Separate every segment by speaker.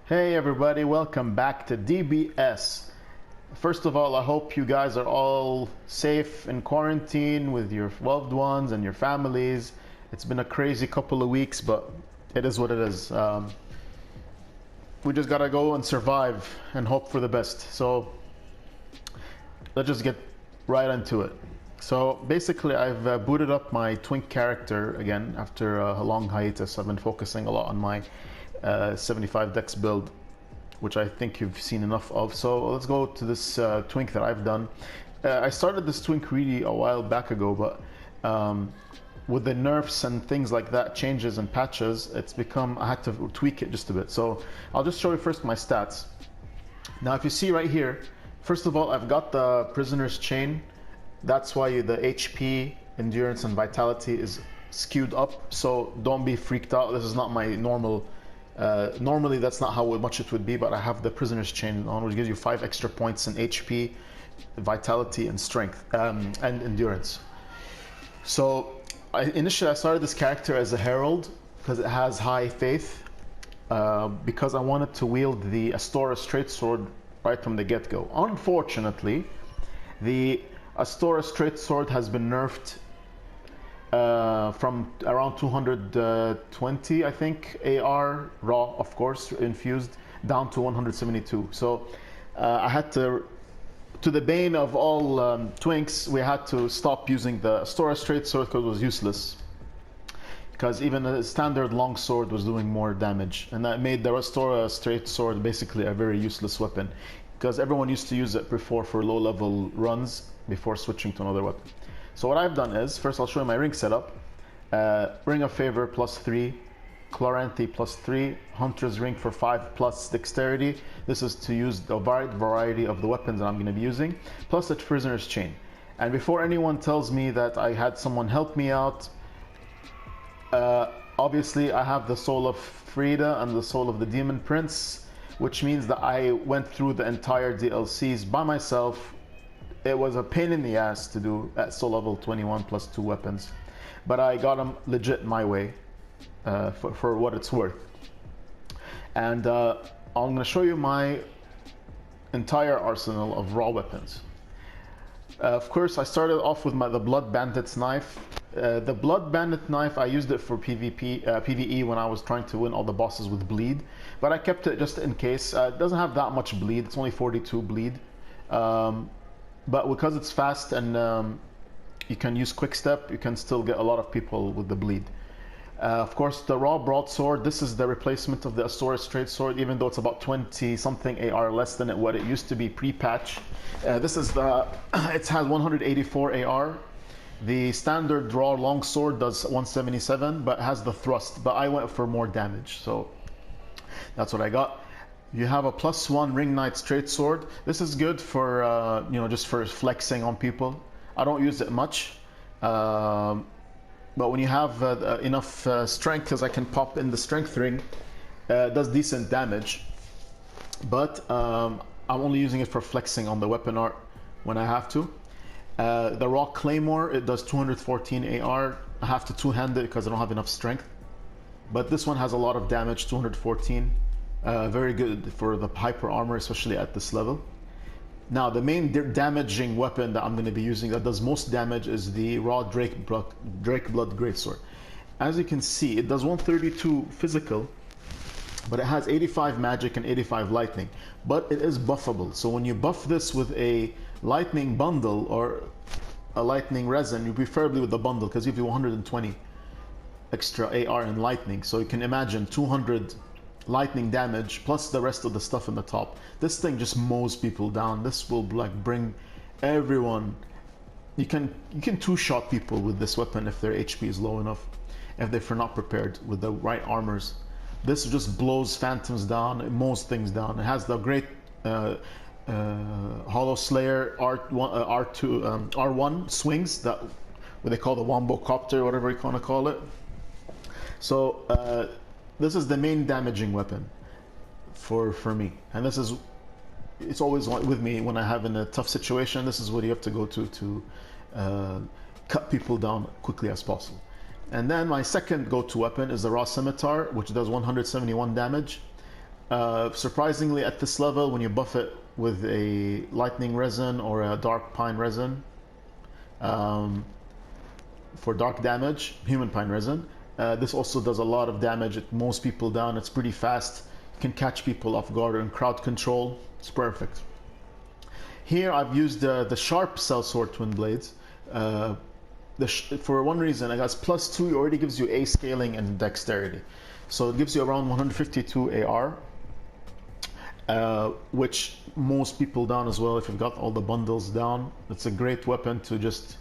Speaker 1: Hey everybody, welcome back to DBS. First of all, I hope you guys are all safe in quarantine with your loved ones and your families. It's been a crazy couple of weeks, but it is what it is. We just gotta go and survive and hope for the best. So let's just get right into it. So basically, I've booted up my Twink character again after a long hiatus. I've been focusing a lot on my 75 dex build, which I think you've seen enough of. So let's go to this Twink that I've done. I started this Twink really a while back ago, but with the nerfs and things like that, changes and patches, it's become, I had to tweak it just a bit. So I'll just show you first my stats. Now if you see right here, first of all, I've got the prisoner's chain. That's why the HP, endurance and vitality is skewed up, so don't be freaked out. This is not my normal normally that's not how much it would be, but I have the prisoner's chain on, which gives you 5 extra points in HP, vitality and strength, and endurance. So initially I started this character as a herald because it has high faith, because I wanted to wield the Astora straight sword right from the get-go. Unfortunately, the Astora straight sword has been nerfed from around 220, I think, AR raw, of course, infused, down to 172. So I had to the bane of all Twinks, we had to stop using the Astora straight sword because it was useless. Because even a standard long sword was doing more damage, and that made the Astora straight sword basically a very useless weapon, because everyone used to use it before for low-level runs before switching to another weapon. So what I've done is, first I'll show you my ring setup. Ring of Favor +3, Chloranthy +3, Hunter's Ring for 5 plus Dexterity. This is to use the wide variety of the weapons that I'm going to be using, plus a Prisoner's Chain. And before anyone tells me that I had someone help me out, obviously I have the Soul of Frida and the Soul of the Demon Prince, which means that I went through the entire DLCs by myself. It was a pain in the ass to do at soul level 21 plus 2 weapons, but I got them legit my way, for what it's worth. And I'm going to show you my entire arsenal of raw weapons. Of course, I started off with the Blood Bandit's knife. The Blood Bandit knife, I used it for PvP, PvE when I was trying to win all the bosses with bleed, but I kept it just in case. It doesn't have that much bleed, it's only 42 bleed. But because it's fast and you can use quick step, you can still get a lot of people with the bleed. Of course, the raw broadsword, this is the replacement of the Astora straight sword, even though it's about 20 something AR less than what it used to be pre-patch. This is the, it has 184 AR. The standard raw long sword does 177, but has the thrust, but I went for more damage, so that's what I got. You have a +1 Ring Knight straight sword. This is good for just for flexing on people. I don't use it much, but when you have enough strength, because I can pop in the strength ring, it does decent damage. But I'm only using it for flexing on the weapon art when I have to. The raw claymore, it does 214 AR. I have to two-hand it because I don't have enough strength. But this one has a lot of damage, 214. Very good for the hyper armor, especially at this level. Now the main damaging weapon that I'm going to be using that does most damage is the raw Drake Blood Greatsword. As you can see, it does 132 physical, but it has 85 magic and 85 lightning. But it is buffable, so when you buff this with a lightning bundle or a lightning resin, you preferably with the bundle, because you have 120 extra AR and lightning, so you can imagine 200 lightning damage plus the rest of the stuff in the top. This thing just mows people down. This will like bring everyone. You can two-shot people with this weapon if their HP is low enough, if they're not prepared with the right armors. This just blows phantoms down, it mows things down. It has the great Hollow Slayer R1 swings, that what they call the Wombo Copter, whatever you want to call it. So this is the main damaging weapon for me, and it's always with me when I have in a tough situation. This is what you have to go to cut people down quickly as possible. And then my second go-to weapon is the Raw Scimitar, which does 171 damage. Surprisingly, at this level, when you buff it with a lightning resin or a dark pine resin, um, for dark damage, human pine resin, this also does a lot of damage. It mows people down. It's pretty fast. You can catch people off guard and crowd control. It's perfect. Here I've used the sharp sellsword twin blades. For one reason, I guess +2 already gives you A scaling and dexterity. So it gives you around 152 AR, which mows people down as well if you've got all the bundles down. It's a great weapon to just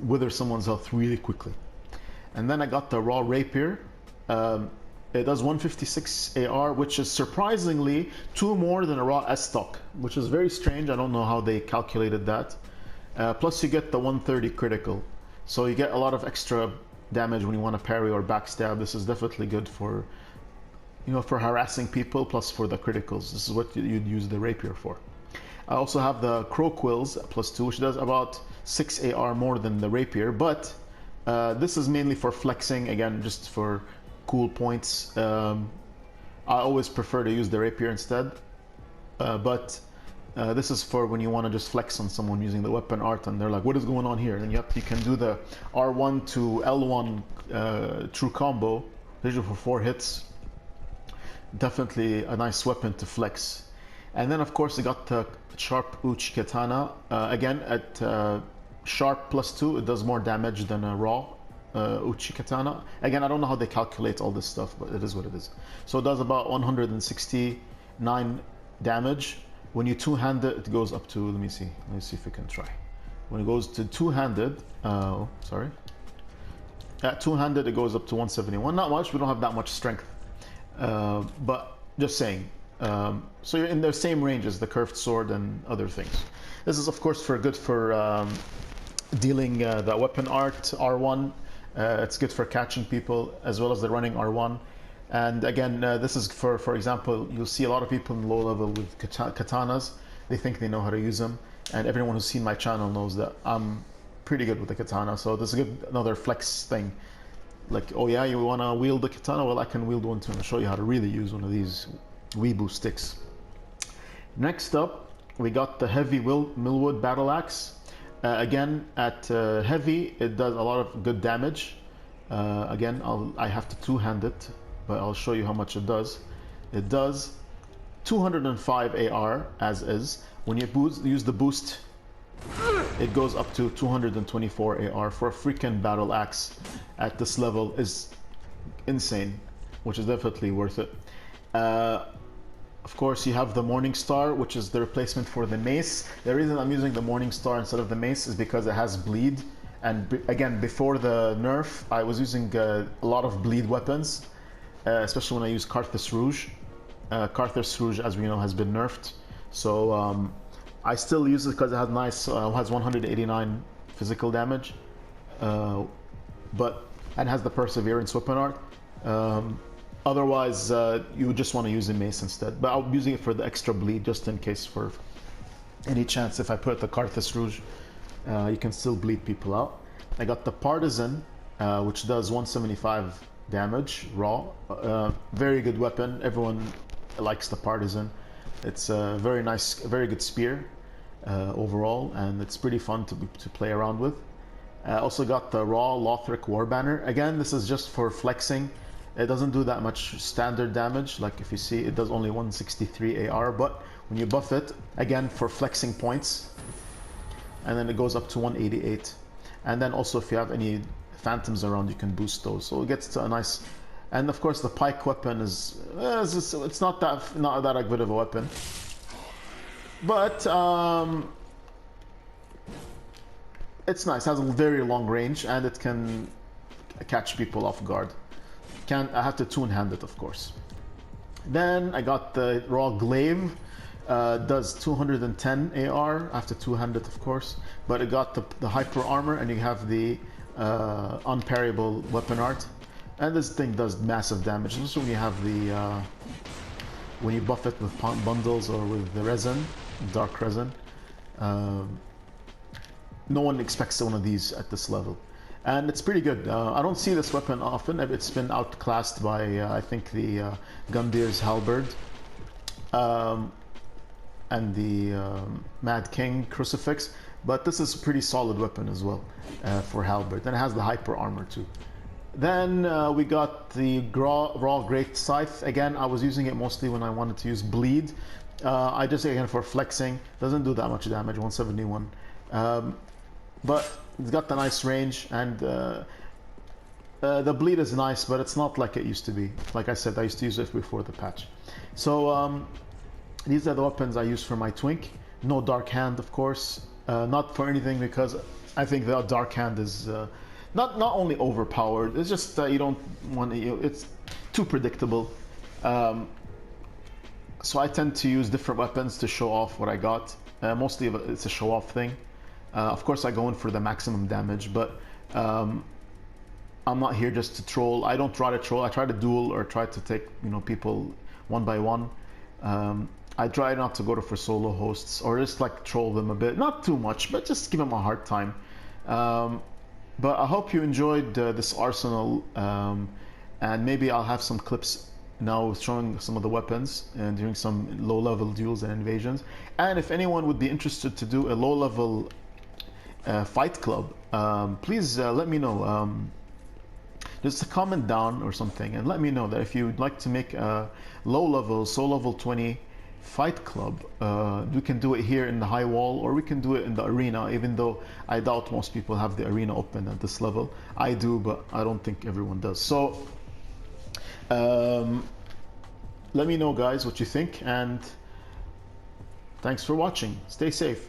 Speaker 1: wither someone's health really quickly. And then I got the raw rapier. It does 156 AR, which is surprisingly 2 more than a raw S-stock, which is very strange. I don't know how they calculated that. Plus you get the 130 critical. So you get a lot of extra damage when you want to parry or backstab. This is definitely good for, for harassing people, plus for the criticals. This is what you'd use the rapier for. I also have the crow quills +2, which does about 6 AR more than the rapier, but this is mainly for flexing, again, just for cool points. I always prefer to use the rapier instead, but this is for when you want to just flex on someone using the weapon art and they're like, what is going on here? And you can do the R1 to L1 true combo, usually for 4 hits. Definitely a nice weapon to flex. And then of course I got the sharp Uchi Katana. Again, at sharp +2, it does more damage than a raw Uchi Katana. Again, I don't know how they calculate all this stuff, but it is what it is. So it does about 169 damage. When you two-hand it, it goes up to, let me see if we can try. When it goes to two-handed, at two-handed it goes up to 171. Not much, we don't have that much strength. But just saying. So you're in the same range as the curved sword and other things. This is of course good for dealing the weapon art R1. It's good for catching people as well as the running R1. And again, this is for example, you'll see a lot of people in low level with katanas. They think they know how to use them. And everyone who's seen my channel knows that I'm pretty good with the katana. So this is another flex thing. Like, oh yeah, you want to wield the katana? Well, I can wield one too. I'll show you how to really use one of these weeboo sticks. Next up, we got the heavy millwood battle axe. Again, at heavy, it does a lot of good damage. Again, I have to two-hand it, but I'll show you how much it does. It does 205 AR as is. When you use the boost, it goes up to 224 AR for a freaking battle axe at this level is insane, which is definitely worth it. Of course, you have the Morning Star, which is the replacement for the mace. The reason I'm using the Morning Star instead of the mace is because it has bleed. And again, before the nerf, I was using a lot of bleed weapons, especially when I use Carthus Rouge. Carthus Rouge, as we know, has been nerfed. So I still use it because it has has 189 physical damage, and has the Perseverance weapon art. Otherwise, you would just want to use a mace instead. But I'm using it for the extra bleed, just in case for any chance if I put the Carthus Rouge, you can still bleed people out. I got the Partisan, which does 175 damage raw. Very good weapon. Everyone likes the Partisan. It's a very nice, very good spear overall, and it's pretty fun to play around with. I also got the raw Lothric War Banner. Again, this is just for flexing. It doesn't do that much standard damage. Like if you see, it does only 163 AR, but when you buff it, again for flexing points, and then it goes up to 188. And then also if you have any phantoms around, you can boost those. So it gets to a nice, and of course the pike weapon it's not that good of a weapon, but it's nice. It has a very long range and it can catch people off guard. I have to two-hand it, of course. Then I got the raw glaive. Does 210 AR. I have to two-hand it, of course. But it got the hyper armor, and you have the unparryable weapon art. And this thing does massive damage. This is when you have the when you buff it with bundles or with the resin, dark resin. No one expects one of these at this level. and it's pretty good. I don't see this weapon often. It's been outclassed by I think the Gundir's halberd and the Mad King crucifix, but this is a pretty solid weapon as well for halberd. And it has the hyper armor too. Then we got the raw great scythe. Again, I was using it mostly when I wanted to use bleed. I just, again, for flexing, doesn't do that much damage, 171, but it's got the nice range, and the bleed is nice, but it's not like it used to be. Like I said, I used to use it before the patch. So these are the weapons I use for my Twink. No dark hand, of course, not for anything, because I think the dark hand is not only overpowered, it's just you don't want to, it's too predictable. So I tend to use different weapons to show off what I got. Mostly it's a show off thing. Of course I go in for the maximum damage, but I'm not here just to troll. I don't try to troll. I try to duel or try to take, you know, people one by one. I try not to go for solo hosts or just like troll them a bit. Not too much, but just give them a hard time. But I hope you enjoyed this arsenal, and maybe I'll have some clips now showing some of the weapons and doing some low-level duels and invasions. And if anyone would be interested to do a low-level fight club, please let me know. Just comment down or something and let me know that if you'd like to make a low-level, soul level 20 fight club, we can do it here in the high wall, or we can do it in the arena, even though I doubt most people have the arena open at this level. I do, but I don't think everyone does. So let me know, guys, what you think, and thanks for watching. Stay safe.